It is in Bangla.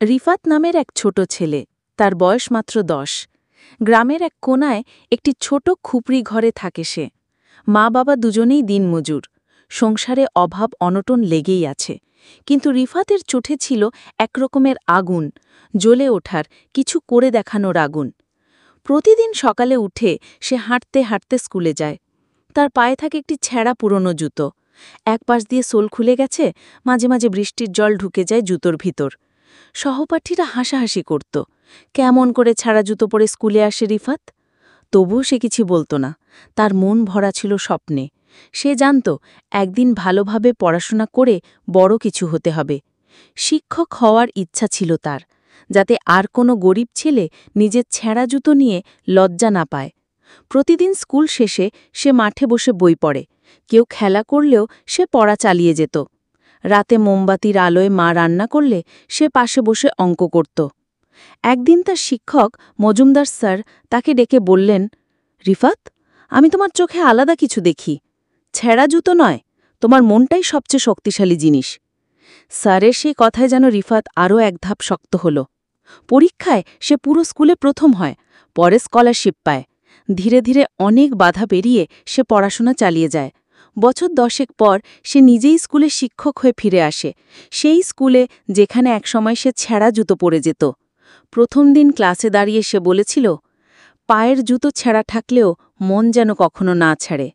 রিফাত নামের এক ছোট ছেলে, তার বয়স মাত্র 10। গ্রামের এক কোনায় একটি ছোট খুপড়ি ঘরে থাকে সে। মা বাবা দুজনেই দিনমজুর, সংসারে অভাব অনটন লেগেই আছে। কিন্তু রিফাতের চোখে ছিল একরকমের আগুন, জ্বলে ওঠার, কিছু করে দেখানোর আগুন। প্রতিদিন সকালে উঠে সে হাঁটতে হাঁটতে স্কুলে যায়। তার পায়ে থাকে একটি ছেঁড়া পুরনো জুতো, এক পাশ দিয়ে সোল খুলে গেছে, মাঝে মাঝে বৃষ্টির জল ঢুকে যায় জুতোর ভিতর। সহপাঠীরা হাসাহাসি করত, কেমন করে ছাড়া জুতো পরে স্কুলে আসে রিফাত। তবুও সে কিছু বলত না, তার মন ভরা ছিল স্বপ্নে। সে জানত একদিন ভালোভাবে পড়াশোনা করে বড় কিছু হতে হবে। শিক্ষক হওয়ার ইচ্ছা ছিল তার, যাতে আর কোনো গরিব ছেলে নিজের ছেঁড়া জুতো নিয়ে লজ্জা না পায়। প্রতিদিন স্কুল শেষে সে মাঠে বসে বই পড়ে, কেউ খেলা করলেও সে পড়া চালিয়ে যেত। রাতে মোমবাতির আলোয় মা রান্না করলে সে পাশে বসে অঙ্ক করত। একদিন তার শিক্ষক মজুমদার স্যার তাকে ডেকে বললেন, রিফাত, আমি তোমার চোখে আলাদা কিছু দেখি। ছেঁড়া জুতো নয়, তোমার মনটাই সবচেয়ে শক্তিশালী জিনিস। স্যারের সেই কথায় যেন রিফাত আরও এক ধাপ শক্ত হল। পরীক্ষায় সে পুরো স্কুলে প্রথম হয়, পরে স্কলারশিপ পায়। ধীরে ধীরে অনেক বাধা পেরিয়ে সে পড়াশোনা চালিয়ে যায়। বছর 10 পর সে নিজেই স্কুলে শিক্ষক হয়ে ফিরে আসে, সেই স্কুলে যেখানে একসময় সে ছেঁড়া জুতো পরে যেত। প্রথম দিন ক্লাসে দাঁড়িয়ে সে বলেছিল, পায়ের জুতো ছেঁড়া থাকলেও মন যেন কখনো না ছাড়ে।